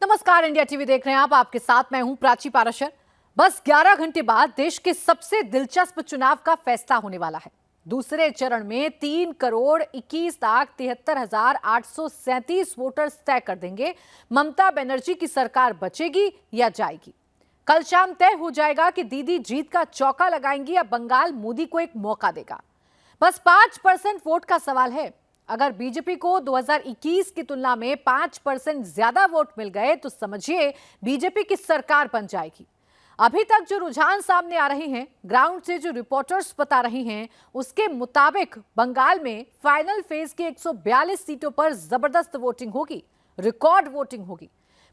नमस्कार, India TV देख रहे हैं आप। आपके साथ मैं हूं प्राची पाराशर। बस 11 घंटे बाद देश के सबसे दिलचस्प चुनाव का फैसला होने वाला है। दूसरे चरण में 3,21,73,837 वोटर्स तय कर देंगे ममता बनर्जी की सरकार बचेगी या जाएगी। कल शाम तय हो जाएगा कि दीदी जीत का चौका लगाएंगी या बंगाल मोदी को एक मौका देगा। बस 5% वोट का सवाल है। अगर बीजेपी को 2021 की तुलना में 5% ज्यादा वोट मिल गए तो समझिए बीजेपी की सरकार बन जाएगी। अभी तक जो रुझान सामने आ रहे हैं, ग्राउंड से जो रिपोर्टर्स बता रहे हैं, उसके मुताबिक बंगाल में फाइनल फेज की 142 सीटों पर जबरदस्त वोटिंग होगी, रिकॉर्ड वोटिंग होगी।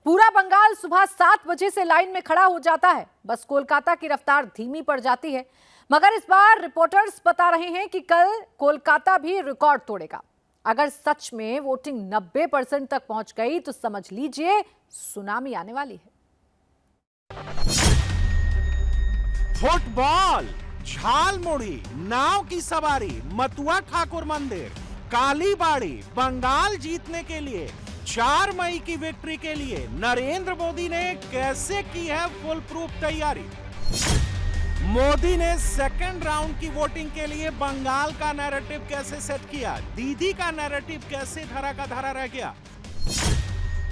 पूरा बंगाल सुबह 7 बजे से लाइन में खड़ा हो जाता है। बस कोलकाता की रफ्तार धीमी पड़ जाती है। मगर इस बार रिपोर्टर्स बता रहे हैं कि कल कोलकाता भी रिकॉर्ड तोड़ेगा। अगर सच में वोटिंग 90% तक पहुंच गई तो समझ लीजिए सुनामी आने वाली है। फुटबॉल, झालमुड़ी, नाव की सवारी, मथुआ ठाकुर मंदिर, कालीबाड़ी, बंगाल जीतने के लिए 4 मई की विक्ट्री के लिए नरेंद्र मोदी ने कैसे की है फुल प्रूफ तैयारी। मोदी ने सेकंड राउंड की वोटिंग के लिए बंगाल का नैरेटिव कैसे सेट किया, दीदी का नैरेटिव कैसे धरा का धरा रह गया।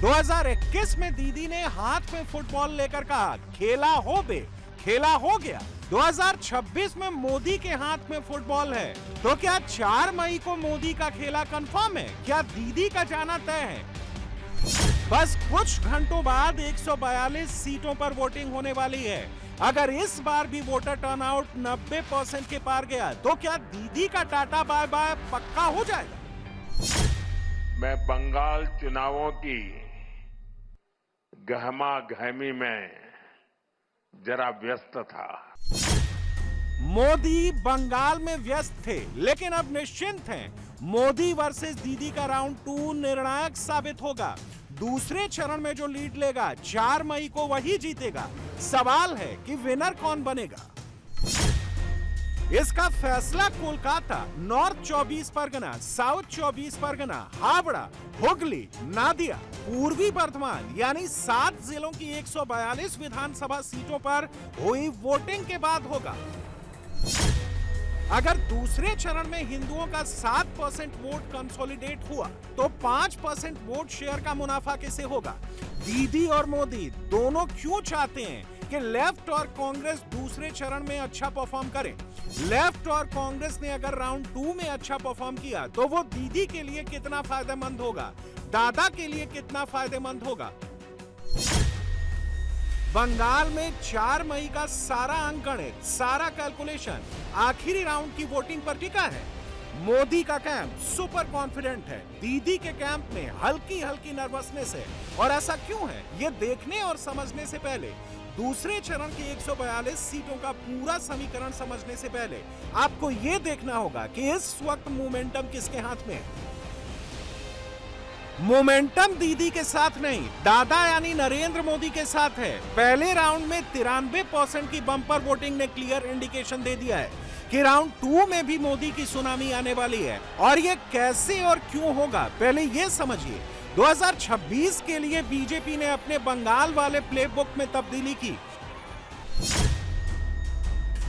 2021 में दीदी ने हाथ में फुटबॉल लेकर कहा खेला हो बे, खेला हो गया। 2026 में मोदी के हाथ में फुटबॉल है तो क्या 4 मई को मोदी का खेला कंफर्म है? क्या दीदी का जाना तय है? बस कुछ घंटों बाद 142 सीटों पर वोटिंग होने वाली है। अगर इस बार भी वोटर टर्नआउट 90% के पार गया तो क्या दीदी का टाटा बाय बाय पक्का हो जाएगा? मैं बंगाल चुनावों की गहमा गहमी में जरा व्यस्त था। मोदी बंगाल में व्यस्त थे, लेकिन अब निश्चिंत हैं। मोदी वर्सेस दीदी का राउंड 2 निर्णायक साबित होगा। दूसरे चरण में जो लीड लेगा 4 मई को वही जीतेगा। सवाल है कि विनर कौन बनेगा। इसका फैसला कोलकाता, नॉर्थ 24 परगना, साउथ 24 परगना, हावड़ा, हुगली, नादिया, पूर्वी बर्धमान यानी 7 जिलों की 142 विधानसभा सीटों पर हुई वोटिंग के बाद होगा। अगर दूसरे चरण में हिंदुओं का 7% वोट कंसोलिडेट हुआ तो 5% वोट शेयर का मुनाफा कैसे होगा? दीदी और मोदी दोनों क्यों चाहते हैं कि लेफ्ट और कांग्रेस दूसरे चरण में अच्छा परफॉर्म करें? लेफ्ट और कांग्रेस ने अगर राउंड 2 में अच्छा परफॉर्म किया तो वो दीदी के लिए कितना फायदेमंद होगा, दादा के लिए कितना फायदेमंद होगा। बंगाल में 4 मई का सारा अंकगणित, सारा कैलकुलेशन आखिरी राउंड की वोटिंग पर टिका है। मोदी का कैंप सुपर कॉन्फिडेंट है, दीदी के कैंप में हल्की हल्की नर्वसनेस है। और ऐसा क्यों है, ये देखने और समझने से पहले, दूसरे चरण की 142 सीटों का पूरा समीकरण समझने से पहले आपको ये देखना होगा कि इस वक्त मोमेंटम किसके हाथ में है। मोमेंटम दीदी के साथ नहीं, दादा यानी नरेंद्र मोदी के साथ है। पहले राउंड में 93% की बम्पर वोटिंग ने क्लियर इंडिकेशन दे दिया है कि राउंड 2 में भी मोदी की सुनामी आने वाली है। और ये कैसे और क्यों होगा, पहले ये समझिए। 2026 के लिए बीजेपी ने अपने बंगाल वाले प्लेबुक में तब्दीली की।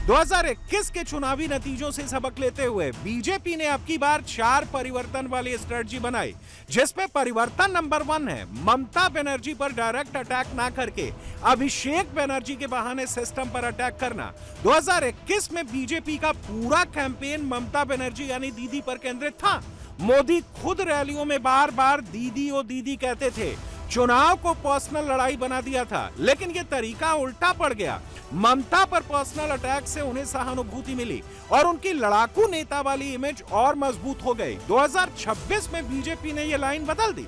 2021 के चुनावी नतीजों से सबक लेते हुए बीजेपी ने अब की बार 4 परिवर्तन वाली स्ट्रेटजी बनाई, जिसमें परिवर्तन नंबर 1 है ममता बनर्जी पर डायरेक्ट अटैक ना करके अभिषेक बनर्जी के बहाने सिस्टम पर अटैक करना। 2021 में बीजेपी का पूरा कैंपेन ममता बनर्जी यानी दीदी पर केंद्रित था। मोदी खुद रैलियों में बार बार दीदी ओ दीदी कहते थे। चुनाव को पर्सनल लड़ाई बना दिया था, लेकिन ये तरीका उल्टा पड़ गया। ममता पर पर्सनल अटैक से उन्हें सहानुभूति मिली और उनकी लड़ाकू नेता वाली इमेज और मजबूत हो गई। 2026 में बीजेपी ने ये लाइन बदल दी।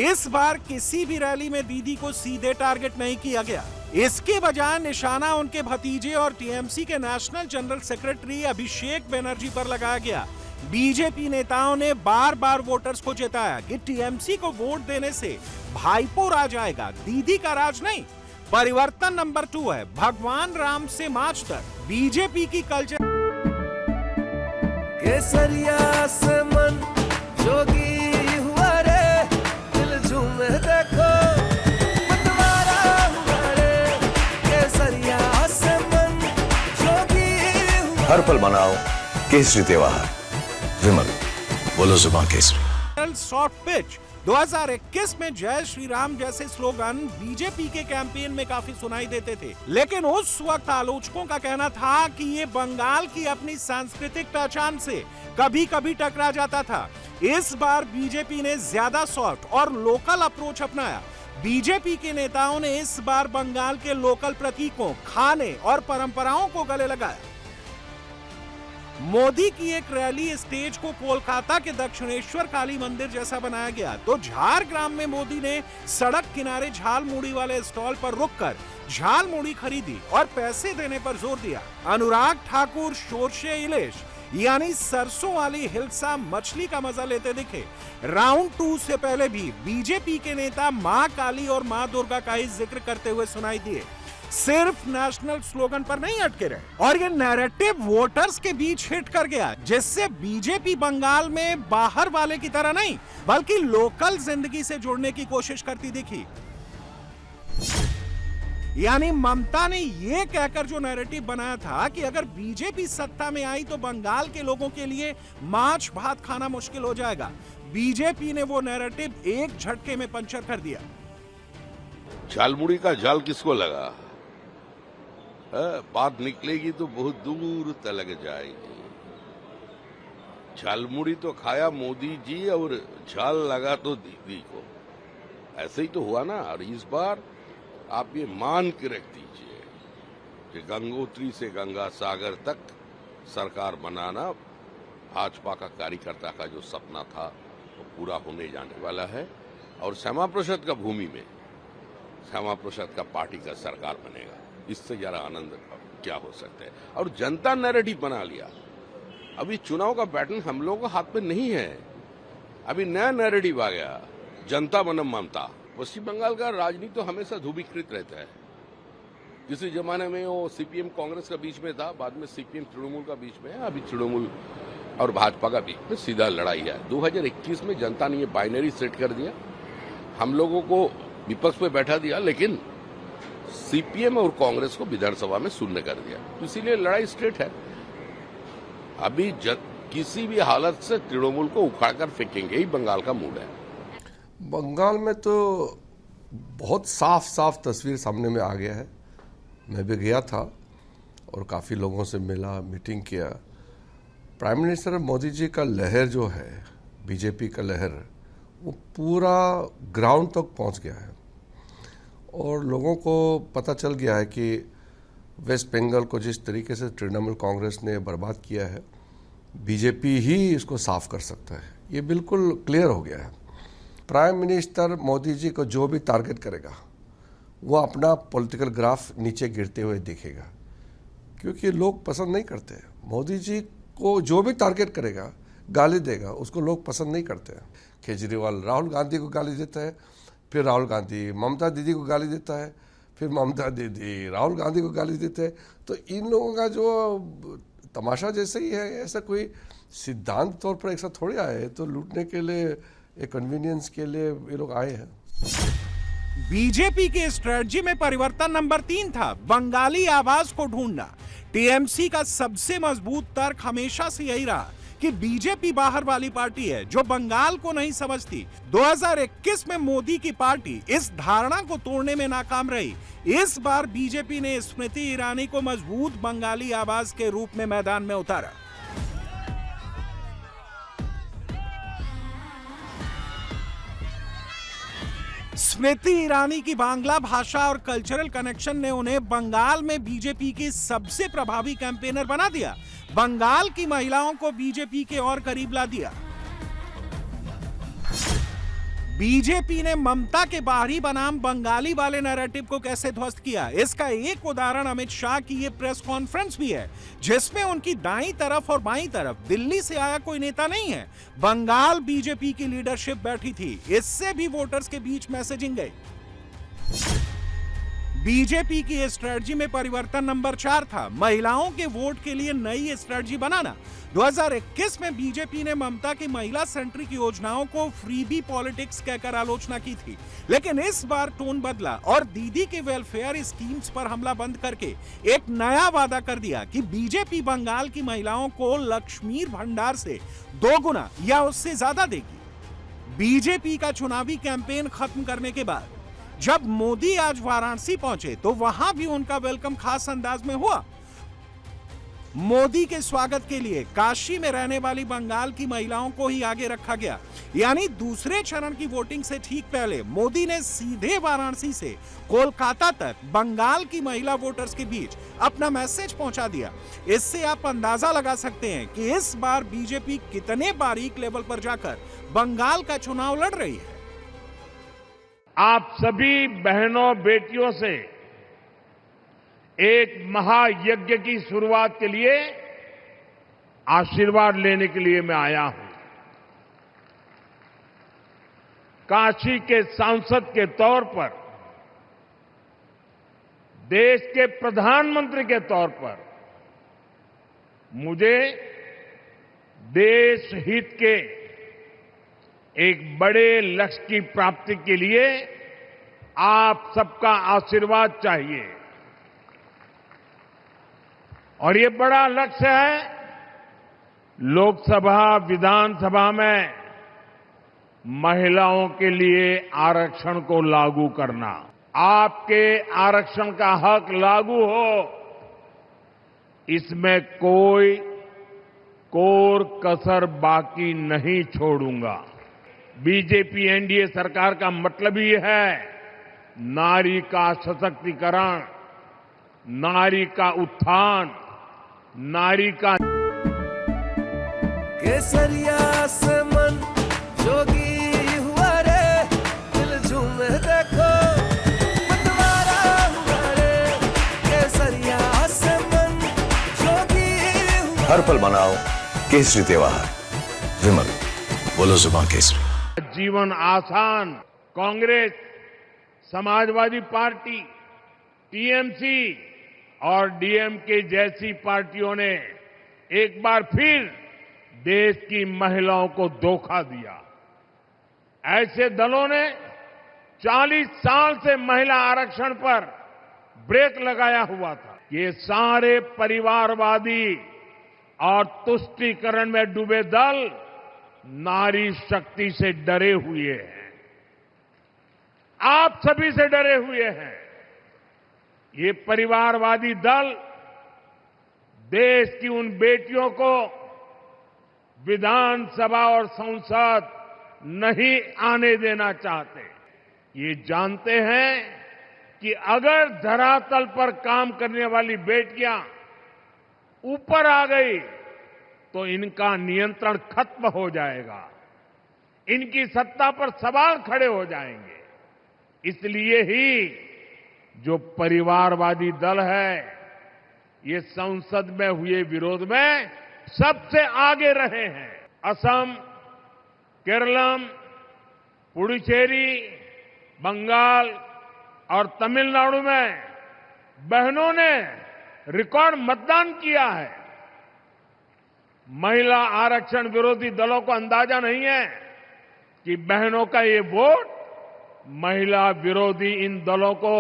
इस बार किसी भी रैली में दीदी को सीधे टारगेट नहीं किया गया। इसके बजाय निशाना उनके भतीजे और टीएमसी के national general secretary Abhishek Banerjee पर लगाया गया। बीजेपी नेताओं ने बार बार वोटर्स को चेताया कि टीएमसी को वोट देने से भाईपो राज आएगा, दीदी का राज नहीं। परिवर्तन नंबर 2 है भगवान राम से मार्च तक। बीजेपी की कल्चर केसरिया से मन जोगी हुआ रे, दिल झूमे देखो हर पल मनाओ केसरी त्योहार। विमल, बोलो जुबान केसरी। सॉफ्ट पिच 2021 में जय श्री राम जैसे स्लोगन बीजेपी के कैंपेन में काफी सुनाई देते थे, लेकिन उस वक्त आलोचकों का कहना था कि ये बंगाल की अपनी सांस्कृतिक पहचान से कभी-कभी टकरा जाता था। इस बार बीजेपी ने ज्यादा सॉफ्ट और लोकल अप्रोच अपनाया। बीजेपी के नेताओं ने इस बार बंगाल के लोकल प्रतीकों, खाने और परंपराओं को गले लगाया। मोदी की एक रैली स्टेज को कोलकाता के दक्षिणेश्वर काली मंदिर जैसा बनाया गया, तो झारग्राम में मोदी ने सड़क किनारे झाल मुड़ी वाले स्टॉल पर रुककर झाल मुड़ी खरीदी और पैसे देने पर जोर दिया। अनुराग ठाकुर शोरशे इलिश यानी सरसों वाली हिल्सा मछली का मजा लेते दिखे। राउंड 2 से पहले भी बीजेपी के नेता मां काली और मां दुर्गा का ही जिक्र करते हुए सुनाई दिए। सिर्फ नेशनल स्लोगन पर नहीं अटके रहे और ये नैरेटिव वोटर्स के बीच हिट कर गया, जिससे बीजेपी बंगाल में बाहर वाले की तरह नहीं बल्कि लोकल जिंदगी से जुड़ने की कोशिश करती दिखी। यानी ममता ने ये कहकर जो नैरेटिव बनाया था कि अगर बीजेपी सत्ता में आई तो बंगाल के लोगों के लिए मांस भात खाना मुश्किल हो जाएगा, बीजेपी ने वो नैरेटिव एक झटके में पंचर कर दिया। झालमुड़ी का जाल किसको लगा? बात निकलेगी तो बहुत दूर तलक जाएगी। झालमुड़ी तो खाया मोदी जी और झाल लगा तो दीदी को। ऐसे ही तो हुआ ना। और इस बार आप ये मान के रख दीजिए कि गंगोत्री से गंगा सागर तक सरकार बनाना भाजपा का कार्यकर्ता का जो सपना था वो पूरा होने जाने वाला है। और श्यामा प्रसाद का भूमि में श्यामा प्रसाद का पार्टी का सरकार बनेगा। इससे जरा आनंद क्या हो सकता है। और जनता नैरेटिव बना लिया। अभी चुनाव का पैटर्न हम लोगों को हाथ में नहीं है। अभी नया नैरेटिव आ गया, जनता बनम ममता। पश्चिम बंगाल का राजनीति तो हमेशा ध्रुवीकृत रहता है। किसी जमाने में वो सीपीएम कांग्रेस का बीच में था, बाद में सीपीएम तृणमूल का बीच में है, अभी तृणमूल और भाजपा का बीच में सीधा लड़ाई है। 2021 में जनता ने ये बाइनरी सेट कर दिया, हम लोगों को विपक्ष पे बैठा दिया, लेकिन सीपीएम और कांग्रेस को विधानसभा में शून्य कर दिया। तो इसीलिए लड़ाई स्ट्रेट है। अभी किसी भी हालत से तृणमूल को उखाड़कर फेंकेंगे ही बंगाल का मूड है। बंगाल में तो बहुत साफ साफ तस्वीर सामने में आ गया है। मैं भी गया था और काफ़ी लोगों से मिला, मीटिंग किया। प्राइम मिनिस्टर मोदी जी का लहर जो है, बीजेपी का लहर, वो पूरा ग्राउंड तक पहुंच गया है और लोगों को पता चल गया है कि वेस्ट बंगाल को जिस तरीके से तृणमूल कांग्रेस ने बर्बाद किया है, बीजेपी ही इसको साफ कर सकता है। ये बिल्कुल क्लियर हो गया है। प्राइम मिनिस्टर मोदी जी को जो भी टारगेट करेगा वो अपना पॉलिटिकल ग्राफ नीचे गिरते हुए दिखेगा, क्योंकि लोग पसंद नहीं करते। मोदी जी को जो भी टारगेट करेगा, गाली देगा, उसको लोग पसंद नहीं करते हैं। केजरीवाल राहुल गांधी को गाली देता है, फिर राहुल गांधी ममता दीदी को गाली देता है, फिर ममता दीदी राहुल गांधी को गाली देते हैं। तो इन लोगों का जो तमाशा जैसे ही है, ऐसा कोई सिद्धांत तौर पर एक साथ थोड़ी आए हैं। तो लूटने के लिए, एक कन्वीनियंस के लिए ये लोग आए हैं। बीजेपी के स्ट्रेटजी में परिवर्तन नंबर 3 था, बंगाली आवाज को ढूंढना। टीएमसी का सबसे मजबूत तर्क हमेशा से यही रहा कि बीजेपी बाहर वाली पार्टी है जो बंगाल को नहीं समझती। 2021 में मोदी की पार्टी इस धारणा को तोड़ने में नाकाम रही। इस बार बीजेपी ने स्मृति ईरानी को मजबूत बंगाली आवाज के रूप में मैदान में उतारा। स्मृति ईरानी की बांग्ला भाषा और कल्चरल कनेक्शन ने उन्हें बंगाल में बीजेपी की सबसे प्रभावी कैंपेनर बना दिया। बंगाल की महिलाओं को बीजेपी के और करीब ला दिया। बीजेपी ने ममता के बाहरी बनाम बंगाली वाले नैरेटिव को कैसे ध्वस्त किया, इसका एक उदाहरण अमित शाह की ये प्रेस कॉन्फ्रेंस भी है, जिसमें उनकी दाईं तरफ और बाईं तरफ दिल्ली से आया कोई नेता नहीं है, बंगाल बीजेपी की लीडरशिप बैठी थी। इससे भी वोटर्स के बीच मैसेजिंग गई। बीजेपी की स्ट्रेटजी में परिवर्तन नंबर 4 था महिलाओं के वोट के लिए नई स्ट्रेटजी बनाना। 2021 में बीजेपी ने ममता की महिला सेंट्रिक योजनाओं को फ्रीबी पॉलिटिक्स कहकर आलोचना की थी, लेकिन इस बार टोन बदला और दीदी के वेलफेयर स्कीम्स पर हमला बंद करके एक नया वादा कर दिया कि बीजेपी बंगाल की महिलाओं को लक्ष्मी भंडार से 2 गुना या उससे ज्यादा देगी। बीजेपी का चुनावी कैंपेन खत्म करने के बाद जब मोदी आज वाराणसी पहुंचे तो वहां भी उनका वेलकम खास अंदाज में हुआ। मोदी के स्वागत के लिए काशी में रहने वाली बंगाल की महिलाओं को ही आगे रखा गया, यानी दूसरे चरण की वोटिंग से ठीक पहले मोदी ने सीधे वाराणसी से कोलकाता तक बंगाल की महिला वोटर्स के बीच अपना मैसेज पहुंचा दिया। इससे आप अंदाजा लगा सकते हैं कि इस बार बीजेपी कितने बारीक लेवल पर जाकर बंगाल का चुनाव लड़ रही है। आप सभी बहनों बेटियों से एक महायज्ञ की शुरुआत के लिए आशीर्वाद लेने के लिए मैं आया हूं। काशी के सांसद के तौर पर, देश के प्रधानमंत्री के तौर पर मुझे देश हित के एक बड़े लक्ष्य की प्राप्ति के लिए आप सबका आशीर्वाद चाहिए। और ये बड़ा लक्ष्य है लोकसभा विधानसभा में महिलाओं के लिए आरक्षण को लागू करना। आपके आरक्षण का हक लागू हो, इसमें कोई कोर कसर बाकी नहीं छोड़ूंगा। बीजेपी एनडीए सरकार का मतलब ही है नारी का सशक्तिकरण, नारी का उत्थान, नारी का केसरिया से मन जोगी हुआ रे, दिल झूमे देखो बंटवारा हुआ रे। केसरिया से मन जोगी हुआ। हर पल मनाओ केसरी त्योहार। विमल, बोलो जुबान केसरी। जीवन आसान। कांग्रेस, समाजवादी पार्टी, टीएमसी और डीएमके जैसी पार्टियों ने एक बार फिर देश की महिलाओं को धोखा दिया। ऐसे दलों ने 40 साल से महिला आरक्षण पर ब्रेक लगाया हुआ था। ये सारे परिवारवादी और तुष्टीकरण में डूबे दल नारी शक्ति से डरे हुए हैं, आप सभी से डरे हुए हैं। ये परिवारवादी दल देश की उन बेटियों को विधानसभा और संसद नहीं आने देना चाहते। ये जानते हैं कि अगर धरातल पर काम करने वाली बेटियां ऊपर आ गई तो इनका नियंत्रण खत्म हो जाएगा, इनकी सत्ता पर सवाल खड़े हो जाएंगे। इसलिए ही जो परिवारवादी दल है ये संसद में हुए विरोध में सबसे आगे रहे हैं। असम, केरलम, पुडुचेरी, बंगाल और तमिलनाडु में बहनों ने रिकॉर्ड मतदान किया है। महिला आरक्षण विरोधी दलों को अंदाजा नहीं है कि बहनों का ये वोट महिला विरोधी इन दलों को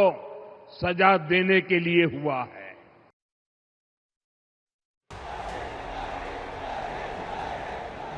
सजा देने के लिए हुआ है।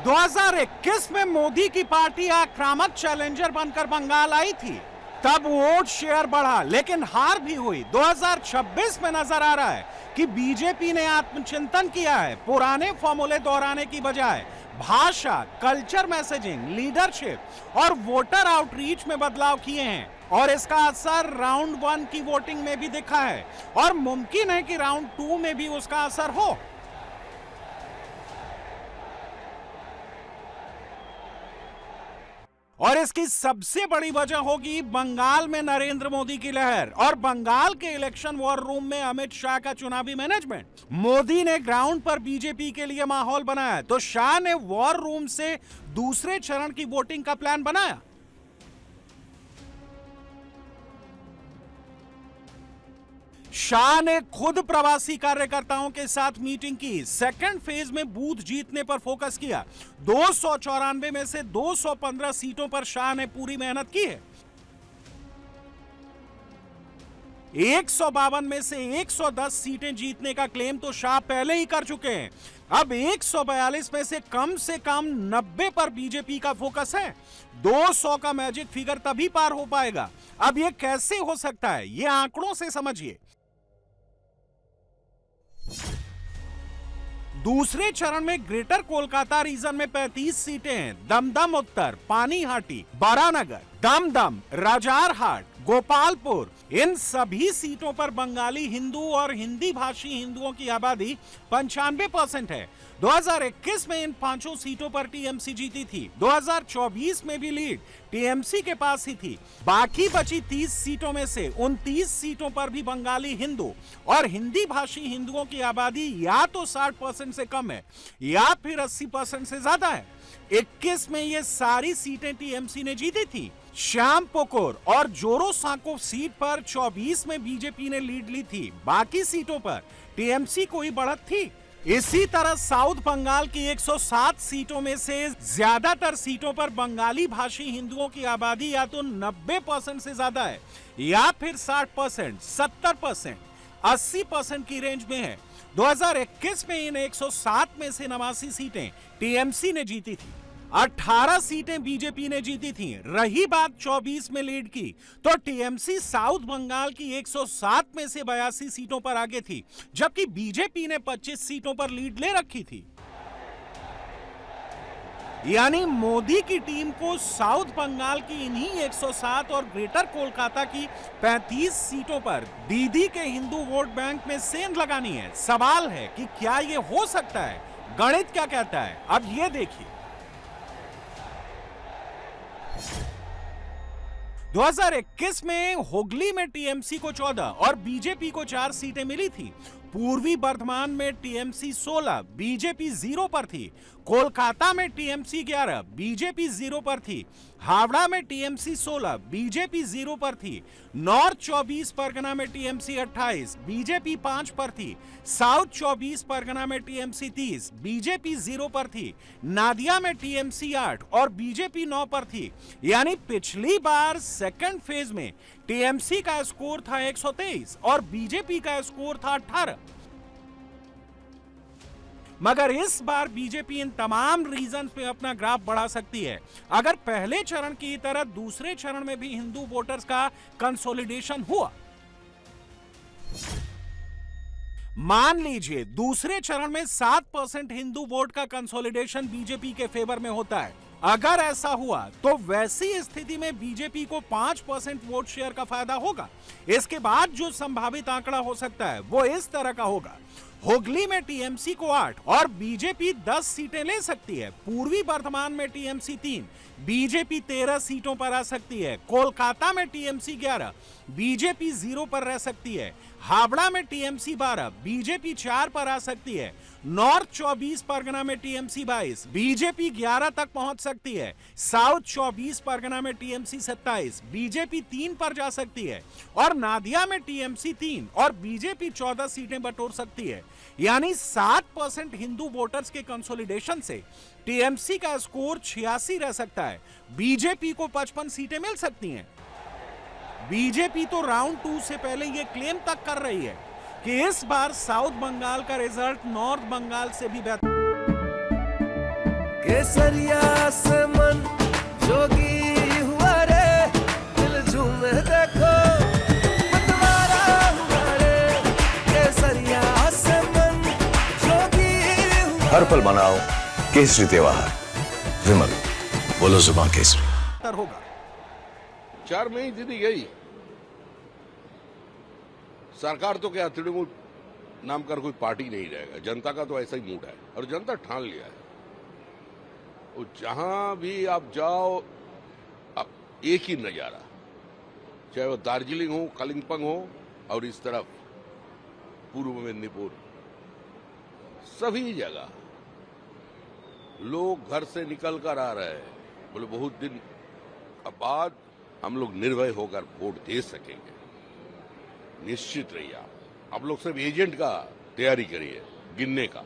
दो 2021 में मोदी की पार्टी आक्रामक चैलेंजर बनकर बंगाल आई थी, तब वोट शेयर बढ़ा लेकिन हार भी हुई। 2026 में नजर आ रहा है कि बीजेपी ने आत्मचिंतन किया है, पुराने फॉर्मूले दोहराने की बजाय भाषा, कल्चर मैसेजिंग, लीडरशिप और वोटर आउटरीच में बदलाव किए हैं और इसका असर राउंड 1 की वोटिंग में भी दिखा है और मुमकिन है कि राउंड 2 में भी उसका असर हो। और इसकी सबसे बड़ी वजह होगी बंगाल में नरेंद्र मोदी की लहर और बंगाल के इलेक्शन वॉर रूम में अमित शाह का चुनावी मैनेजमेंट। मोदी ने ग्राउंड पर बीजेपी के लिए माहौल बनाया तो शाह ने वॉर रूम से दूसरे चरण की वोटिंग का प्लान बनाया। शाह ने खुद प्रवासी कार्यकर्ताओं के साथ मीटिंग की। सेकंड फेज में बूथ जीतने पर फोकस किया। 294 में से 215 सीटों पर शाह ने पूरी मेहनत की है। 152 में से 110 सीटें जीतने का क्लेम तो शाह पहले ही कर चुके हैं। अब 142 में से कम 90 पर बीजेपी का फोकस है। 200 का मैजिक फिगर तभी पार हो पाएगा। अब यह कैसे हो सकता है, यह आंकड़ों से समझिए। दूसरे चरण में ग्रेटर कोलकाता रीजन में 35 सीटें हैं। दमदम उत्तर, पानीहाटी, बारानगर, दमदम, राजारहाट, गोपालपुर, इन सभी सीटों पर बंगाली हिंदू और हिंदी भाषी हिंदुओं की आबादी 95% है। 2021 में इन 5 सीटों पर टीएमसी जीती थी। 2024 में भी लीड टीएमसी के पास ही थी। बाकी बची 30 सीटों में से 29 सीटों पर भी बंगाली हिंदू और हिंदी भाषी हिंदुओं की आबादी या तो 60% से कम है या फिर 80% से ज्यादा है। 21 में ये सारी सीटें टीएमसी ने जीती थी। श्यामपुकुर और जोरो सांको सीट पर 24 में बीजेपी ने लीड ली थी। बाकी सीटों पर टीएमसी को ही बढ़त थी। इसी तरह साउथ बंगाल की 107 सीटों में से ज्यादातर सीटों पर बंगाली भाषी हिंदुओं की आबादी या तो 90% से ज्यादा है या फिर 60%, 70%, 80% की रेंज में है। 2021 में इन 107 में से 89 सीटें टीएमसी ने जीती थी। 18 सीटें बीजेपी ने जीती थी। रही बात 24 में लीड की, तो टीएमसी साउथ बंगाल की 107 में से 82 सीटों पर आगे थी, जबकि बीजेपी ने 25 सीटों पर लीड ले रखी थी। यानी मोदी की टीम को साउथ बंगाल की इन्हीं 107 और ग्रेटर कोलकाता की 35 सीटों पर दीदी के हिंदू वोट बैंक में सेंध लगानी है। सवाल है कि क्या यह हो सकता है? गणित क्या कहता है, अब यह देखिए। 2021 में हुगली में टीएमसी को 14 और बीजेपी को 4 सीटें मिली थी। पूर्वी बर्धमान में टीएमसी 16, बीजेपी 0 पर थी। कोलकाता में टीएमसी 11, बीजेपी 0 पर थी। हावड़ा में टीएमसी 16, बीजेपी 0 पर थी। नॉर्थ 24 परगना में टीएमसी 28, बीजेपी 5 पर थी। साउथ 24 परगना में टीएमसी 30, बीजेपी 0 पर थी। नादिया में टीएमसी 8 और बीजेपी 9 पर थी। यानी पिछली बार सेकंड फेज में टीएमसी का स्कोर था 123 और बीजेपी का स्कोर था 18। मगर इस बार बीजेपी इन तमाम रीजन पे अपना ग्राफ बढ़ा सकती है। अगर पहले चरण की तरह दूसरे चरण में भी हिंदू वोटर्स का कंसोलिडेशन हुआ, मान लीजिए दूसरे चरण में 7% हिंदू वोट का कंसोलिडेशन बीजेपी के फेवर में होता है। अगर ऐसा हुआ तो वैसी स्थिति में बीजेपी को 5% वोट शेयर का फायदा होगा। इसके बाद जो संभावित आंकड़ा हो सकता है वो इस तरह का होगा। हुगली में टीएमसी को 8 और बीजेपी 10 सीटें ले सकती है। पूर्वी बर्धमान में टीएमसी 3, बीजेपी 13 सीटों पर आ सकती है। कोलकाता में टीएमसी 11, बीजेपी 0 पर रह सकती है। हावड़ा में टीएमसी 12, बीजेपी 4 पर आ सकती है। नॉर्थ 24 परगना में टीएमसी 22, बीजेपी 11 तक पहुंच सकती है। साउथ 24 परगना में टीएमसी 27, बीजेपी 3 पर जा सकती है। और नादिया में टीएमसी 3 और बीजेपी 14 सीटें बटोर सकती है। यानी 7% हिंदू वोटर्स के कंसोलिडेशन से टीएमसी का स्कोर 86 रह सकता है। बीजेपी को 55 सीटें मिल सकती हैं। बीजेपी तो राउंड 2 से पहले यह क्लेम तक कर रही है कि इस बार साउथ बंगाल का रिजल्ट नॉर्थ बंगाल से भी बेहतर। केसरिया से मन जोगी हुआ रे, दिल झूमे देखो मतवारा हुआ रे। केसरिया से मन जोगी हुआ। हर पल मनाओ केसरी त्योहार। विमल, बोलो जुबान केसरी। होगा 4 में ही दीदी गई सरकार। तो क्या तृणमूल नाम कर कोई पार्टी नहीं रहेगा। जनता का तो ऐसा ही मूड है और जनता ठान लिया है। और जहां भी आप जाओ अब एक ही नजारा, चाहे वो दार्जिलिंग हो, कालिंगपंग हो और इस तरफ पूर्व मेदिनीपुर, सभी जगह लोग घर से निकल कर आ रहे हैं। बोले बहुत दिन बाद हम लोग निर्भय होकर वोट दे सकेंगे। निश्चित रहिए आप। आप लोग सिर्फ एजेंट का तैयारी करिए, गिनने का,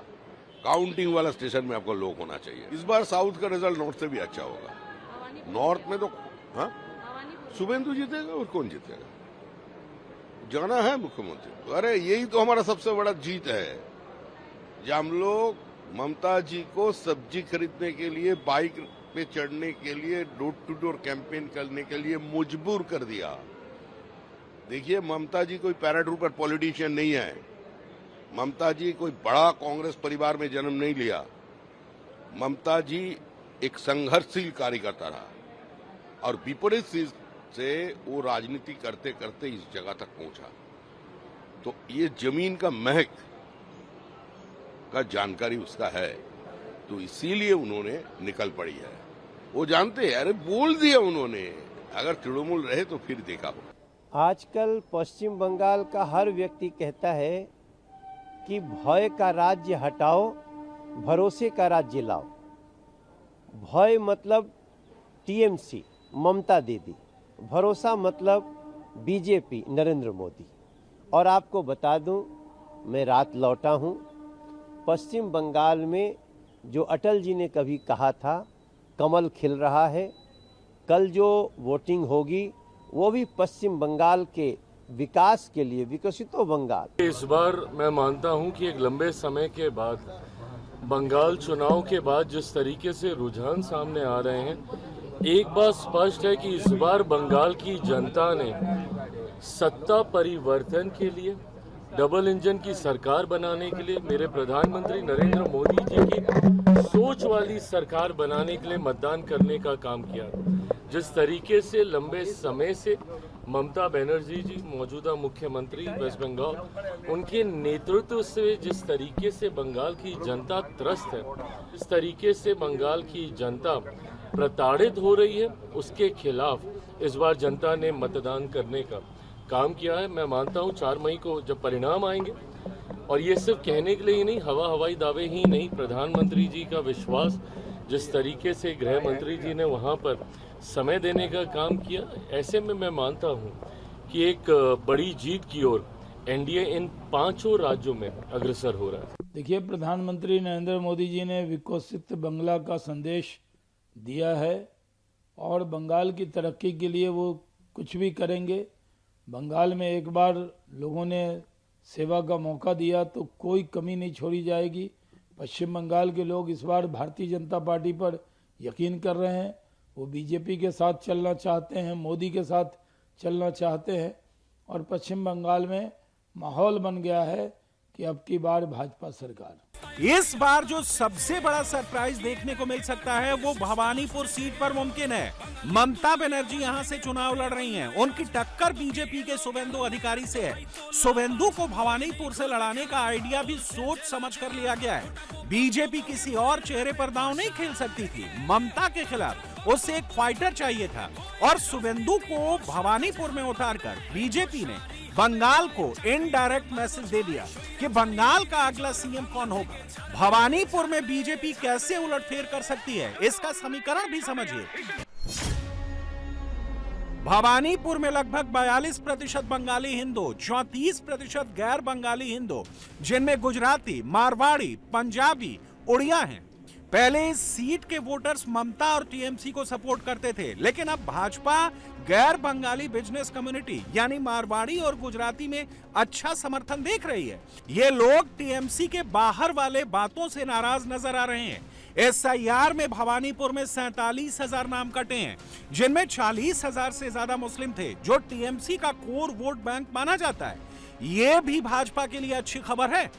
काउंटिंग वाला स्टेशन में आपको लोग होना चाहिए। इस बार साउथ का रिजल्ट नॉर्थ से भी अच्छा होगा। नॉर्थ में तो हाँ शुभेंदु जीतेगा और कौन जीतेगा, जाना है मुख्यमंत्री। अरे यही तो हमारा सबसे बड़ा जीत है, जब हम लोग ममता जी को सब्जी खरीदने के लिए, बाइक पे चढ़ने के लिए, डोर टू डोर कैंपेन करने के लिए मजबूर कर दिया। देखिए, ममता जी कोई पैराट्रूपर पॉलिटिशियन नहीं है। ममता जी कोई बड़ा कांग्रेस परिवार में जन्म नहीं लिया। ममता जी एक संघर्षशील कार्यकर्ता रहा और विपरीत से वो राजनीति करते करते इस जगह तक पहुंचा। तो ये जमीन का महक का जानकारी उसका है, तो इसीलिए उन्होंने निकल पड़ी है। वो जानते हैं, अरे बोल दिया उन्होंने, अगर तृणमूल रहे तो फिर देखा हो। आजकल पश्चिम बंगाल का हर व्यक्ति कहता है कि भय का राज्य हटाओ, भरोसे का राज्य लाओ। भय मतलब टीएमसी ममता दीदी, भरोसा मतलब बीजेपी नरेंद्र मोदी। और आपको बता दूं, मैं रात लौटा हूं, पश्चिम बंगाल में जो अटल जी ने कभी कहा था कमल खिल रहा है। कल जो वोटिंग होगी वो भी पश्चिम बंगाल के विकास के लिए, विकसित बंगाल। इस बार मैं मानता हूं कि एक लंबे समय के बाद बंगाल चुनाव के बाद जिस तरीके से रुझान सामने आ रहे हैं, एक बात स्पष्ट है कि इस बार बंगाल की जनता ने सत्ता परिवर्तन के लिए, डबल इंजन की सरकार बनाने के लिए, मेरे प्रधानमंत्री नरेंद्र मोदी जी की सोच वाली सरकार बनाने के लिए मतदान करने का काम किया। जिस तरीके से लंबे समय से ममता बनर्जी जी मौजूदा मुख्यमंत्री वेस्ट बंगाल, उनके नेतृत्व से जिस तरीके से बंगाल की जनता त्रस्त है, इस तरीके से बंगाल की जनता प्रताड़ित हो रही है, उसके खिलाफ इस बार जनता ने मतदान करने का काम किया है। मैं मानता हूं 4 मई को जब परिणाम आएंगे, और ये सिर्फ कहने के लिए ही नहीं, हवाई दावे ही नहीं, प्रधानमंत्री जी का विश्वास, जिस तरीके से गृह मंत्री जी ने वहां पर समय देने का काम किया, ऐसे में मैं मानता हूं कि एक बड़ी जीत की ओर एनडीए इन 5 राज्यों में अग्रसर हो रहा है। देखिए, प्रधानमंत्री नरेंद्र मोदी जी ने विकसित बंगला का संदेश दिया है और बंगाल की तरक्की के लिए वो कुछ भी करेंगे। बंगाल में एक बार लोगों ने सेवा का मौका दिया तो कोई कमी नहीं छोड़ी जाएगी। पश्चिम बंगाल के लोग इस बार भारतीय जनता पार्टी पर यकीन कर रहे हैं। वो बीजेपी के साथ चलना चाहते हैं, मोदी के साथ चलना चाहते हैं, और पश्चिम बंगाल में माहौल बन गया है कि अब की बार भाजपा सरकार। इस बार जो सबसे बड़ा सरप्राइज देखने को मिल सकता है वो भवानीपुर सीट पर मुमकिन है। ममता बनर्जी यहां से चुनाव लड़ रही हैं। उनकी टक्कर बीजेपी के शुभेंदु अधिकारी से है। शुभेंदु को भवानीपुर से लड़ाने का आइडिया भी सोच समझ कर लिया गया है। बीजेपी किसी और चेहरे पर दांव नहीं खेल सकती थी। ममता के खिलाफ उसे एक फाइटर चाहिए था, और शुभेंदु को भवानीपुर में उतारकर बीजेपी ने बंगाल को इनडायरेक्ट मैसेज दे दिया कि बंगाल का अगला सीएम कौन होगा। भवानीपुर में बीजेपी कैसे उलटफेर कर सकती है, इसका समीकरण भी समझिए। भवानीपुर में लगभग 42% बंगाली हिंदू, 34% गैर बंगाली हिंदू, जिनमें गुजराती, मारवाड़ी, पंजाबी, उड़िया हैं। पहले इस सीट के वोटर्स ममता और टीएमसी को सपोर्ट करते थे, लेकिन अब भाजपा गैर बंगाली बिजनेस कम्युनिटी यानी मारवाड़ी और गुजराती में अच्छा समर्थन देख रही है। ये लोग टीएमसी के बाहर वाले बातों से नाराज नजर आ रहे हैं। एसआईआर में भवानीपुर में 47,000 नाम कटे हैं, जिनमें 40,000 से ज्यादा मुस्लिम थे, जो टीएमसी का कोर वोट बैंक माना जाता है। ये भी भाजपा के लिए अच्छी खबर है।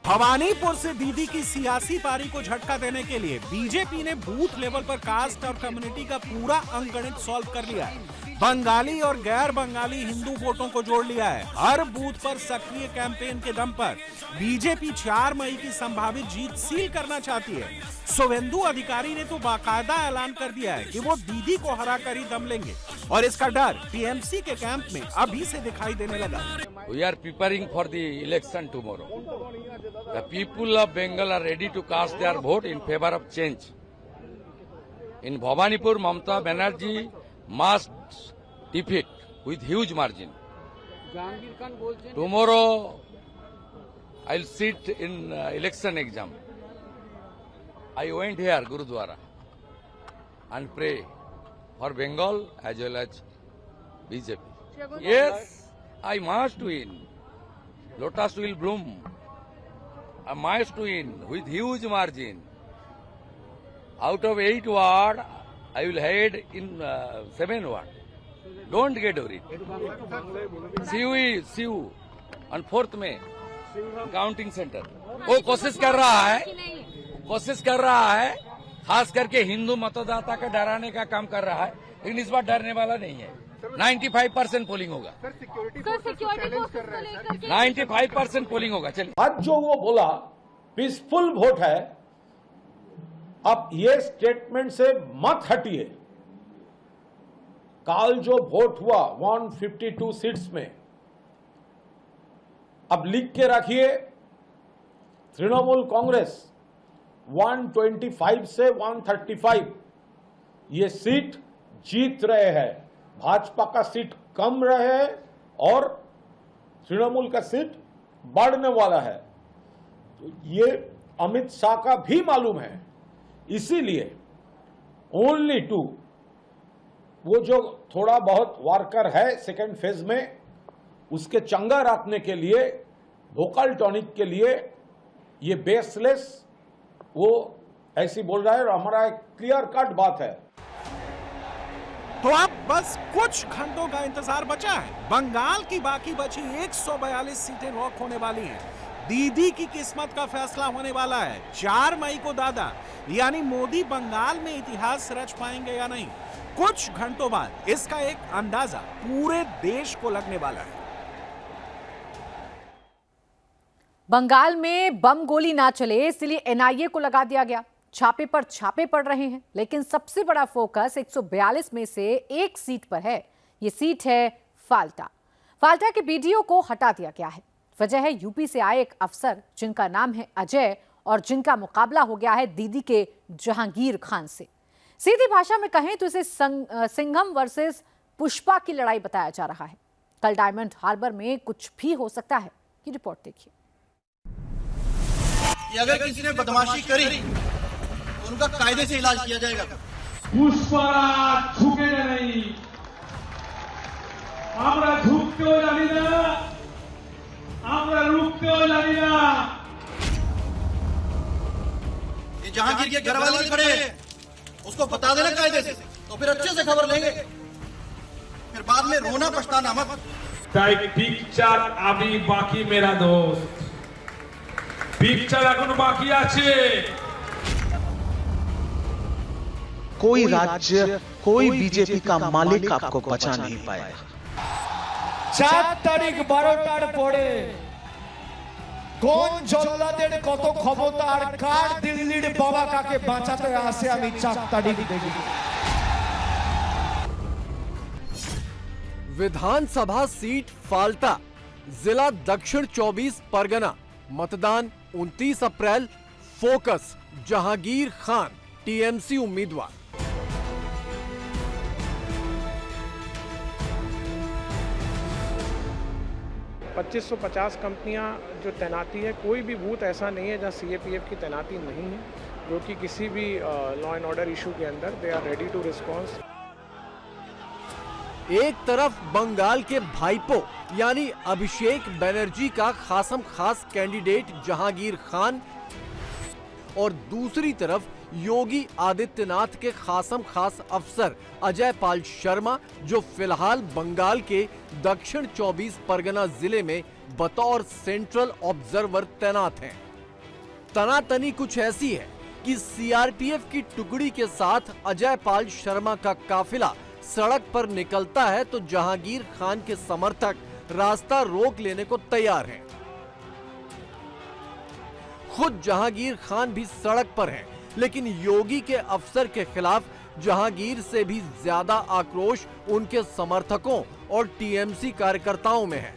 भवानीपुर से दीदी की सियासी पारी को झटका देने के लिए बीजेपी ने बूथ लेवल पर कास्ट और कम्युनिटी का पूरा अंकगणित सॉल्व कर लिया है। बंगाली और गैर बंगाली हिंदू वोटों को जोड़ लिया है। हर बूथ पर सक्रिय कैंपेन के दम पर बीजेपी 4 मई की संभावित जीत सील करना चाहती है। शुभेंदु अधिकारी ने तो बाकायदा ऐलान कर दिया है कि वो दीदी को हराकर ही दम लेंगे, और इसका डर टीएमसी के कैंप में अभी से दिखाई देने लगा। We are preparing for the election tomorrow. The people of Bengal are ready to cast their vote in favor of change. In Bhavanipur, Mamata Banerjee must defeat with huge margin. Tomorrow, I'll sit in election exam. I went here, Gurudwara, and pray for Bengal as well as BJP. Yes, I must win. Lotus will bloom. I must win with huge margin. Out of 8 ward, I will head in 7 ward. Don't get worried. See you on 4th May, counting centre. वो कोशिश कर रहा है, खास करके हिंदू मतदाता का डराने का काम कर रहा है, लेकिन इस बार डरने वाला नहीं है. 95% पोलिंग होगा. 95% पोलिंग होगा. चलिए. आज जो वो बोला पीसफुल वोट है, अब ये स्टेटमेंट से मत हटिए. काल जो वोट हुआ 152 सीट्स में, अब लिख के रखिए, तृणमूल कांग्रेस 125 से 135 ये सीट जीत रहे हैं. भाजपा का सीट कम रहे और तृणमूल का सीट बढ़ने वाला है. तो ये अमित शाह का भी मालूम है. इसीलिए ओनली 2 वो जो थोड़ा बहुत वर्कर है सेकेंड फेज में, उसके चंगा रखने के लिए, वोकल टॉनिक के लिए ये बेसलेस वो ऐसी बोल रहा है. और हमारा एक क्लियर कट बात है. तो अब बस कुछ घंटों का इंतजार बचा है. बंगाल की बाकी बची 142 सीटें लॉक होने वाली हैं. दीदी की किस्मत का फैसला होने वाला है. 4 मई को दादा यानी मोदी बंगाल में इतिहास रच पाएंगे या नहीं. कुछ घंटों बाद इसका एक अंदाजा पूरे देश को लगने वाला है. बंगाल में बम गोली ना चले इसलिए एनआईए को लगा दिया गया. छापे पर छापे पड़ रहे हैं, लेकिन सबसे बड़ा फोकस 142 में से एक सीट पर है. ये सीट है फाल्टा. फाल्टा के बीडीओ को हटा दिया गया है. वजह है यूपी से आए एक अफसर जिनका नाम है अजय और जिनका मुकाबला हो गया है दीदी के जहांगीर खान से. सीधी भाषा में कहें तो इसे सिंघम वर्सेस पुष्पा की लड़ाई बताया जा रहा है. कल डायमंड हार्बर में कुछ भी हो सकता है. ये रिपोर्ट देखिए. अगर किसी ने बदमाशी करी तो उनका कायदे से इलाज किया जाएगा. পুষ্পারা ঝুঁকে নেই, আমরা ঝুঁকতেও জানি না, আমরা রুখতেও জানি না. ये जहांगीर के घर वाले खड़े हैं, उसको बता देना कायदे से, तो फिर अच्छे से खबर लेंगे. फिर बाद में रोना पछताना मत. তাই পিকচার আমি বাকি মেরা দোস্ত, পিকচার এখনো বাকি আছে. कोई राज्य, कोई बीजेपी का मालिक आपको बचा नहीं पाएगा. 4 তারিখ 12টার পরে কোন জল্লাদের কত ক্ষমতা আর কার দিল্লির বাবা কাকে বাঁচাতে আসে আমি 4 তারিখ দেখব. विधानसभा सीट फाल्टा, जिला दक्षिण 24 परगना. मतदान 29 अप्रैल. फोकस जहांगीर खान, टीएमसी उम्मीदवार. 2550 कंपनियां जो तैनाती है, कोई भी बूथ ऐसा नहीं है जहां सीएपीएफ की तैनाती नहीं है, जो कि किसी भी लॉ एंड ऑर्डर इशू के अंदर they are ready to response. एक तरफ बंगाल के भाईपो यानी अभिषेक बनर्जी का खासम खास कैंडिडेट जहांगीर खान और दूसरी तरफ योगी आदित्यनाथ के खासम खास अफसर अजय पाल शर्मा, जो फिलहाल बंगाल के दक्षिण 24 परगना जिले में बतौर सेंट्रल ऑब्जर्वर तैनात हैं. तनातनी कुछ ऐसी है कि सीआरपीएफ की टुकड़ी के साथ अजय पाल शर्मा का काफिला सड़क पर निकलता है तो जहांगीर खान के समर्थक रास्ता रोक लेने को तैयार हैं. खुद जहांगीर खान भी सड़क पर हैं, लेकिन योगी के अफसर के खिलाफ जहांगीर से भी ज्यादा आक्रोश उनके समर्थकों और टीएमसी कार्यकर्ताओं में है.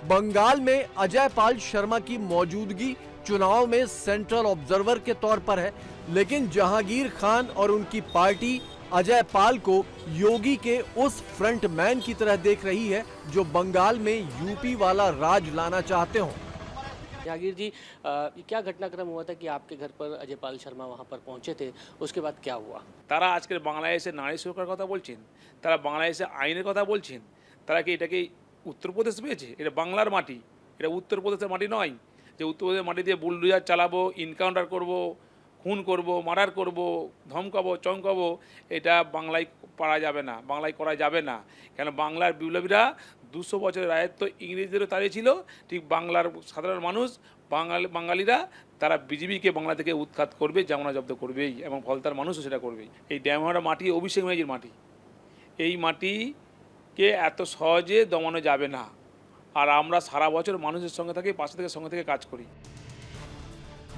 बंगाल में अजय पाल शर्मा की मौजूदगी चुनाव में सेंट्रल ऑब्जर्वर के तौर पर है, लेकिन जहांगीर खान और उनकी पार्टी अजय पाल को योगी के उस फ्रंटमैन की तरह देख रही है जो बंगाल में यूपी वाला राज लाना चाहते हो। जहांगीर जी, ये क्या घटनाक्रम हुआ था कि आपके घर पर अजय पाल शर्मा वहां पर पहुंचे थे, उसके बाद क्या हुआ? তারা আজকের বাংলাদেশে নারী সুরক্ষার কথা বলছেন, তারা বাংলাদেশে আইনের কথা বলছেন, তারা কি এটাকে উত্তরপ্রদেশ পেয়েছে? এটা বাংলার মাটি, এটা উত্তরপ্রদেশের মাটি নয় যে উত্তরপ্রদেশের মাটি দিয়ে বুলডোজার চালাবো, ইনকাউন্টার করব, খুন করব, মার্ডার করব, ধমকাবো, চমকাবো। এটা বাংলায় পারা যাবে না, বাংলায় করা যাবে না। কেন বাংলার বিপ্লবীরা 200 বছরের রাজত্ব ইংরেজদেরও তাড়িয়েছিল, ঠিক বাংলার সাধারণ মানুষ বাঙালিরা তারা বিজেপিকে বাংলা থেকে উৎখাত করবে, জামনা জব্দ করবেই এবং ফলতার মানুষও সেটা করবেই। এই ড্যামহারা মাটি অভিষেক ব্যানার্জির মাটি, এই মাটিকে এত সহজে দমানো যাবে না। আর আমরা সারা বছর মানুষের সঙ্গে থাকি, পাশে থেকে সঙ্গে থেকে কাজ করি।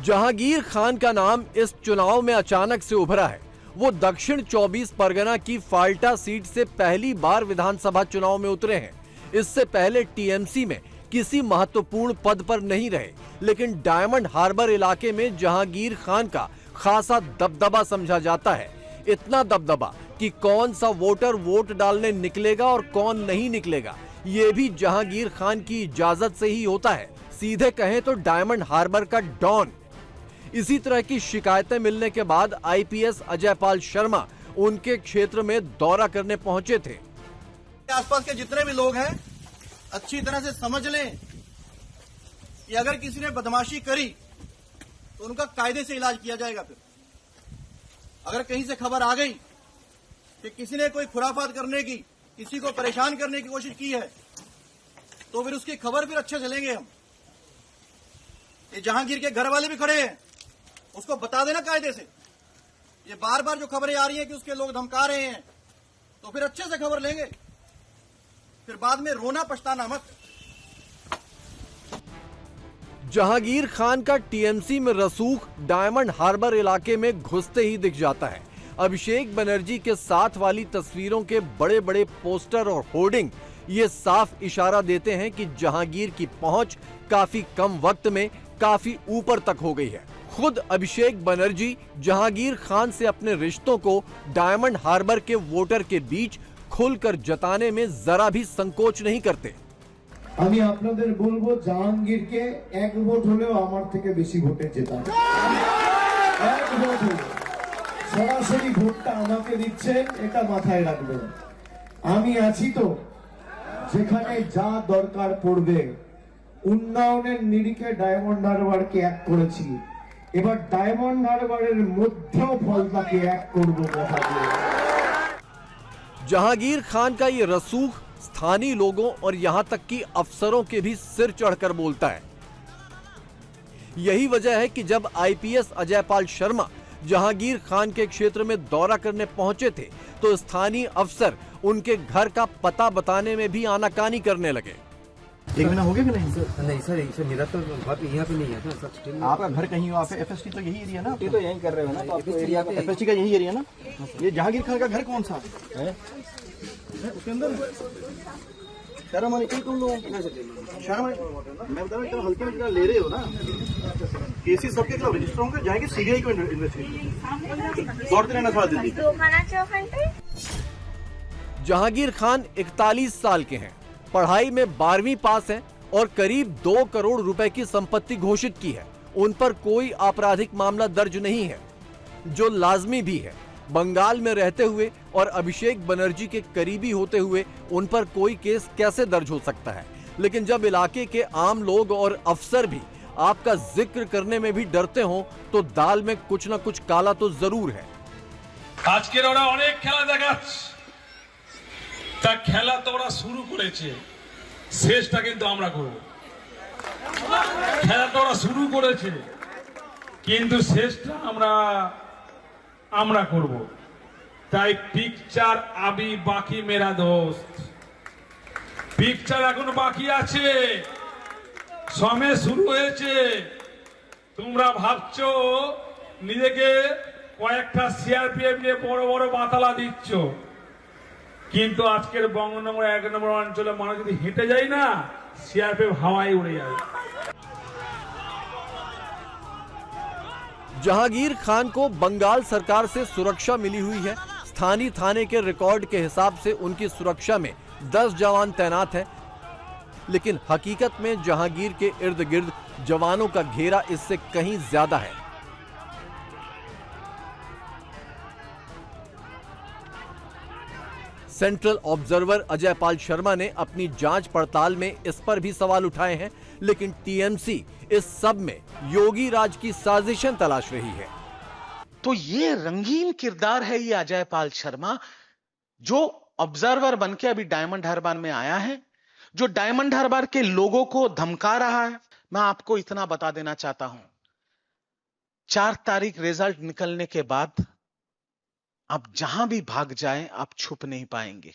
जहांगीर खान का नाम इस चुनाव में अचानक से उभरा है। वो दक्षिण 24 परगना की फाल्टा सीट से पहली बार विधानसभा चुनाव में उतरे हैं। इससे पहले टीएमसी में किसी महत्वपूर्ण पद पर नहीं रहे, लेकिन डायमंड हार्बर इलाके में जहांगीर खान का खासा दबदबा समझा जाता है। इतना दबदबा कि कौन सा वोटर वोट डालने निकलेगा और कौन नहीं निकलेगा, ये भी जहांगीर खान की इजाजत से ही होता है। सीधे कहें तो डायमंड हार्बर का डॉन। इसी तरह की शिकायतें मिलने के बाद आईपीएस अजय पाल शर्मा उनके क्षेत्र में दौरा करने पहुंचे थे। आसपास के जितने भी लोग हैं अच्छी तरह से समझ लें कि अगर किसी ने बदमाशी करी तो उनका कायदे से इलाज किया जाएगा। फिर अगर कहीं से खबर आ गई कि किसी ने कोई खुराफात करने की, किसी को परेशान करने की कोशिश की है, तो फिर उसकी खबर फिर अच्छे से लेंगे हम। ये जहांगीर के घर वाले भी खड़े हैं, उसको बता देना कायदे से। ये बार बार जो खबरें आ रही हैं कि उसके लोग धमका रहे हैं, तो फिर अच्छे से खबर लेंगे, फिर बाद में रोना पछताना मत। जहांगीर खान का टीएमसी में रसूख डायमंड हार्बर इलाके में घुसते ही दिख जाता है। अभिषेक बनर्जी के साथ वाली तस्वीरों के बड़े बड़े पोस्टर और होर्डिंग ये साफ इशारा देते हैं कि जहांगीर की पहुंच काफी कम वक्त में काफी ऊपर तक हो गई है। खुद अभिषेक बनर्जी जहांगीर खान से अपने रिश्तों को डायमंड हार्बर के वोटर के बीच खुलकर जताने में जरा भी संकोच नहीं करते। আমি আপনাদের বলবো জাহাঙ্গীরকে এক ভোট হলেও আমার থেকে বেশি ভোটে জেতান। এক ভোট হলো সরাসরি ভোটটা আমাকে দিচ্ছেন, এটা মাথায় রাখবেন। আমি আছি তো, যেখানে যা দরকার পড়বে উন্নয়নের নিরিখে ডায়মন্ড হারবারকে এক করেছি, এবার ডায়মন্ড হারবারের মধ্যেও ফলতাকে এক করব কথা দিয়ে। जहांगीर खान का ये रसूख स्थानीय लोगों और यहां तक कि अफसरों के भी सिर चढ़कर बोलता है। यही वजह है कि जब आईपीएस अजय पाल शर्मा जहांगीर खान के क्षेत्र में दौरा करने पहुंचे थे तो स्थानीय अफसर उनके घर का पता बताने में भी आनाकानी करने लगे। एक महीना हो गया कि नहीं? नहीं सर, मेरा तो यहाँ पे नहीं है सर। आपका घर कहीं हो? एफएसटी तो यही एरिया ना? ये तो यहीं कर रहे हो ना, तो आपको एरिया एफएसटी का यही एरिया ना? ये जहांगीर खान का घर कौन सा है? उसके अंदर शर्म आनी चाहिए तुम लोगों को। शर्म मैं बता रहा हूँ, हल्के में ले रहे हो ना। केसेस सबके खिलाफ रजिस्टर होंगे, जाएंगे सीबीआई को इन्वेस्टिगेशन। दौड़ते रहना थोड़ा जल्दी। जहांगीर खान 41 साल के हैं, पढ़ाई में 12वीं पास हैं और करीब 2 करोड़ रुपए की संपत्ति घोषित की है। उन पर कोई आपराधिक मामला दर्ज नहीं है, जो लाजमी भी है। बंगाल में रहते हुए और अभिषेक बनर्जी के करीबी होते हुए उन पर कोई केस कैसे दर्ज हो सकता है? लेकिन जब इलाके के आम लोग और अफसर भी आपका जिक्र करने में भी डरते हो तो दाल में कुछ न कुछ काला तो जरूर है। আজকের ওরা অনেক খেলা দেখাচ্ছে, তা খেলা তো ওরা শুরু করেছে, শেষটা কিন্তু আমরা করব। খেলাটা ওরা শুরু করেছে, কিন্তু শেষটা আমরা করব। তাই পিকচার আবি বাকি মেরা দোস্ত, পিকচার এখনো বাকি আছে, সময় শুরু হয়েছে। তোমরা ভাবছো নিজেকে কয়েকটা সিআরপিএফ নিয়ে বড় বড় মাতালা দিচ্ছ, কিন্তু আজকের বঙ্গনগর 1 নম্বর অঞ্চলে মানুষ যদি হেঁটে যায় না, সিআরপিএফ হাওয়ায় উড়ে যায়। जहांगीर खान को बंगाल सरकार से सुरक्षा मिली हुई है। स्थानीय थाने के रिकॉर्ड के हिसाब से उनकी सुरक्षा में 10 जवान तैनात हैं, लेकिन हकीकत में जहांगीर के इर्द गिर्द जवानों का घेरा इससे कहीं ज्यादा है। सेंट्रल ऑब्जर्वर अजय पाल शर्मा ने अपनी जांच पड़ताल में इस पर भी सवाल उठाए हैं, लेकिन टीएमसी इस सब में योगी राज की साजिशें तलाश रही है। तो ये रंगीन किरदार है ये अजय पाल शर्मा, जो ऑब्जर्वर बनके अभी डायमंड हार्बर में आया है, जो डायमंड हार्बर के लोगों को धमका रहा है। मैं आपको इतना बता देना चाहता हूं, 4 तारीख रिजल्ट निकलने के बाद आप जहां भी भाग जाएं, आप छुप नहीं पाएंगे।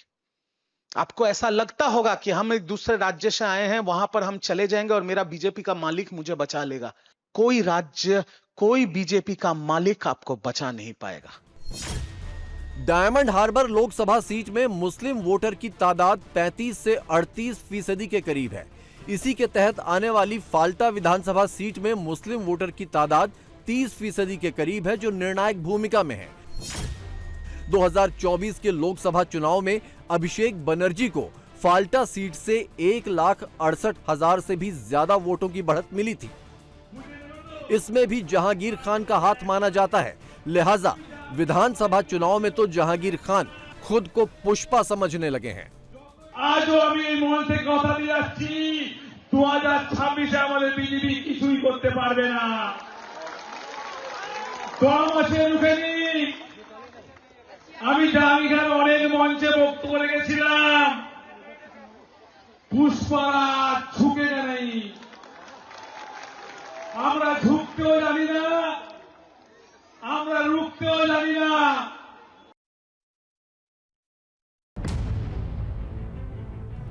आपको ऐसा लगता होगा कि हम एक दूसरे राज्य से आए हैं, वहां पर हम चले जाएंगे और मेरा बीजेपी का मालिक मुझे बचा लेगा। कोई राज्य, कोई बीजेपी का मालिक आपको बचा नहीं पाएगा। डायमंड हार्बर लोकसभा सीट में मुस्लिम वोटर की तादाद 35 से 38% के करीब है। इसी के तहत आने वाली फाल्टा विधानसभा सीट में मुस्लिम वोटर की तादाद 30% के करीब है, जो निर्णायक भूमिका में है। 2024 के लोकसभा चुनाव में अभिषेक बनर्जी को फाल्टा सीट से 1,68,000 से भी ज्यादा वोटों की बढ़त मिली थी। इसमें भी जहांगीर खान का हाथ माना जाता है, लिहाजा विधानसभा चुनाव में तो जहांगीर खान खुद को पुष्पा समझने लगे हैं। आजो আমি মন থেকে কথা দিয়ে আসছি 2026 আমাদের বিজেপি কিছুই করতে পারবে না। 2 মাসের রুখেনি আমি জাহাঙ্গীর অনেক মঞ্চে বক্তব্য রেখেছিলাম, পুষ্পারা ঝুঁকে নেই। আমরা ঝুঁকতেও জানি না, আমরা রুখতেও জানি না।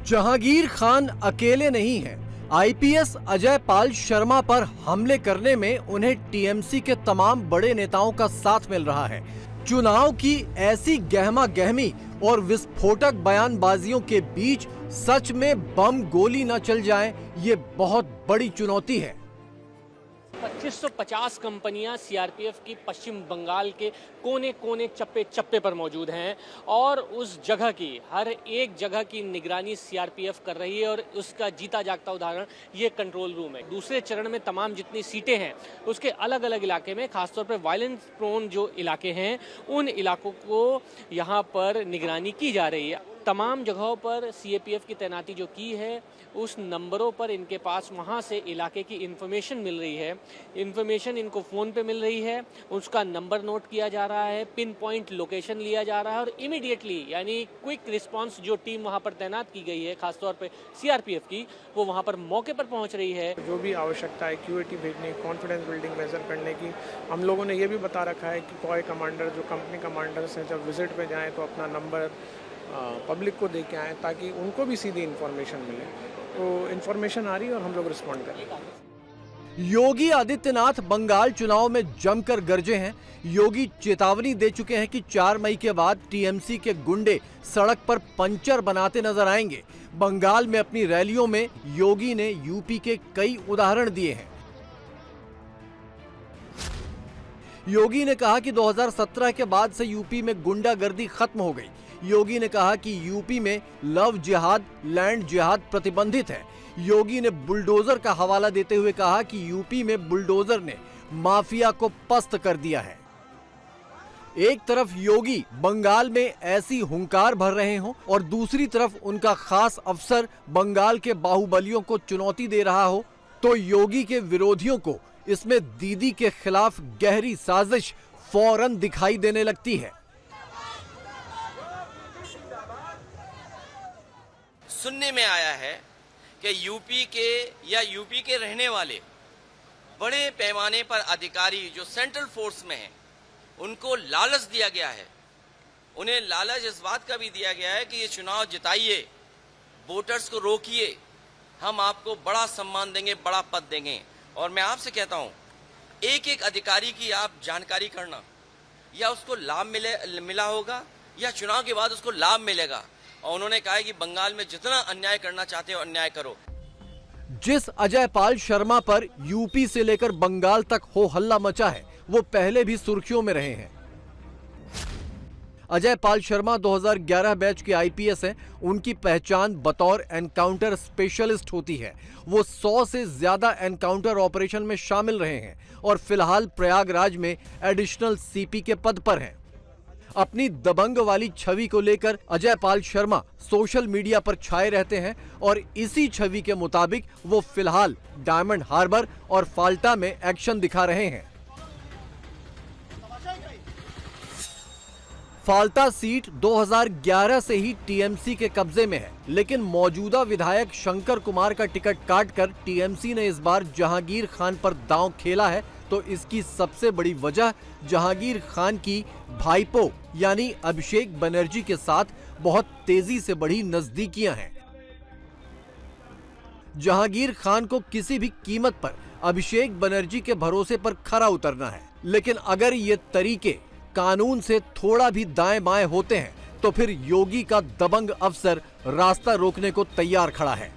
जहांगीर खान अकेले नहीं हैं। आईपीएस अजय पाल शर्मा पर हमले करने में उन्हें टीएमसी के तमाम बड़े नेताओं का साथ मिल रहा है। चुनाव की ऐसी गहमा गहमी और विस्फोटक बयानबाजियों के बीच सच में बम गोली न चल जाए, ये बहुत बड़ी चुनौती है। 2550 कंपनियां सीआरपीएफ की पश्चिम बंगाल के कोने कोने चप्पे चप्पे पर मौजूद हैं और उस जगह की हर एक जगह की निगरानी सीआरपीएफ कर रही है और उसका जीता जागता उदाहरण ये कंट्रोल रूम है। दूसरे चरण में तमाम जितनी सीटें हैं उसके अलग अलग इलाके में, खासतौर पर वायलेंस प्रोन जो इलाके हैं उन इलाकों को यहाँ पर निगरानी की जा रही है। तमाम जगहों पर सीएपीएफ की तैनाती जो की है उस नंबरों पर इनके पास वहाँ से इलाके की इन्फॉर्मेशन मिल रही है, इन्फॉर्मेशन इनको फ़ोन पे मिल रही है, उसका नंबर नोट किया जा रहा है, पिन पॉइंट लोकेशन लिया जा रहा है और इमीडिएटली यानी क्विक रिस्पांस जो टीम वहाँ पर तैनात की गई है खासतौर पे सीआरपीएफ की, वो वहाँ पर मौके पर पहुँच रही है। जो भी आवश्यकता है क्यूएटी भेजने, कॉन्फिडेंस बिल्डिंग मेजर करने की, हम लोगों ने ये भी बता रखा है कि कोई कमांडर जो कंपनी कमांडर्स हैं जब विजिट पे जाएँ तो अपना नंबर पब्लिक को दे के आए ताकि उनको भी सीधी इन्फॉर्मेशन मिले। तो इन्फॉर्मेशन आ रही है और हम लोग रिस्पॉन्ड कर रहे हैं। योगी आदित्यनाथ बंगाल चुनाव में जमकर गरजे हैं। योगी चेतावनी दे चुके हैं कि 4 मई के बाद टीएमसी के गुंडे सड़क पर पंचर बनाते नजर आएंगे। बंगाल में अपनी रैलियों में योगी ने यूपी के कई उदाहरण दिए हैं। योगी ने कहा कि 2017 के बाद से यूपी में गुंडागर्दी खत्म हो गई। योगी ने कहा कि यूपी में लव जिहाद, लैंड जिहाद प्रतिबंधित है। योगी ने बुलडोजर का हवाला देते हुए कहा कि यूपी में बुलडोजर ने माफिया को पस्त कर दिया है। एक तरफ योगी बंगाल में ऐसी हुंकार भर रहे हों और दूसरी तरफ उनका खास अफसर बंगाल के बाहुबलियों को चुनौती दे रहा हो, तो योगी के विरोधियों को इसमें दीदी के खिलाफ गहरी साजिश फौरन दिखाई देने लगती है। सुनने में आया है कि यूपी के रहने वाले बड़े पैमाने पर अधिकारी जो सेंट्रल फोर्स में हैं उनको लालच दिया गया है। उन्हें लालच इस बात का भी दिया गया है कि ये चुनाव जिताइए, वोटर्स को रोकिए, हम आपको बड़ा सम्मान देंगे, बड़ा पद देंगे। और मैं आपसे कहता हूं, एक एक अधिकारी की आप जानकारी करना, या उसको लाभ मिला होगा या चुनाव के बाद उसको लाभ मिलेगा। और उन्होंने कहा है कि बंगाल में जितना अन्याय करना चाहते हो अन्याय करो। जिस अजय पाल शर्मा पर यूपी से लेकर बंगाल तक हो हल्ला मचा है, वो पहले भी सुर्खियों में रहे हैं। अजय पाल शर्मा 2011 बैच के आईपीएस हैं। उनकी पहचान बतौर एनकाउंटर स्पेशलिस्ट होती है। वो 100 से ज्यादा एनकाउंटर ऑपरेशन में शामिल रहे हैं और फिलहाल प्रयागराज में एडिशनल सीपी के पद पर हैं। अपनी दबंग वाली छवि को लेकर अजय पाल शर्मा सोशल मीडिया पर छाए रहते हैं और इसी छवि के मुताबिक वो फिलहाल डायमंड हार्बर और फाल्टा में एक्शन दिखा रहे हैं। फाल्टा सीट 2011 से ही टीएमसी के कब्जे में है, लेकिन मौजूदा विधायक शंकर कुमार का टिकट काटकर टीएमसी ने इस बार जहांगीर खान पर दांव खेला है। तो इसकी सबसे बड़ी वजह जहांगीर खान की भाईपो यानी अभिषेक बनर्जी के साथ बहुत तेजी से बढ़ी नजदीकियां हैं। जहांगीर खान को किसी भी कीमत पर अभिषेक बनर्जी के भरोसे पर खरा उतरना है, लेकिन अगर ये तरीके कानून से थोड़ा भी दाएं बाएं होते हैं तो फिर योगी का दबंग अफसर रास्ता रोकने को तैयार खड़ा है।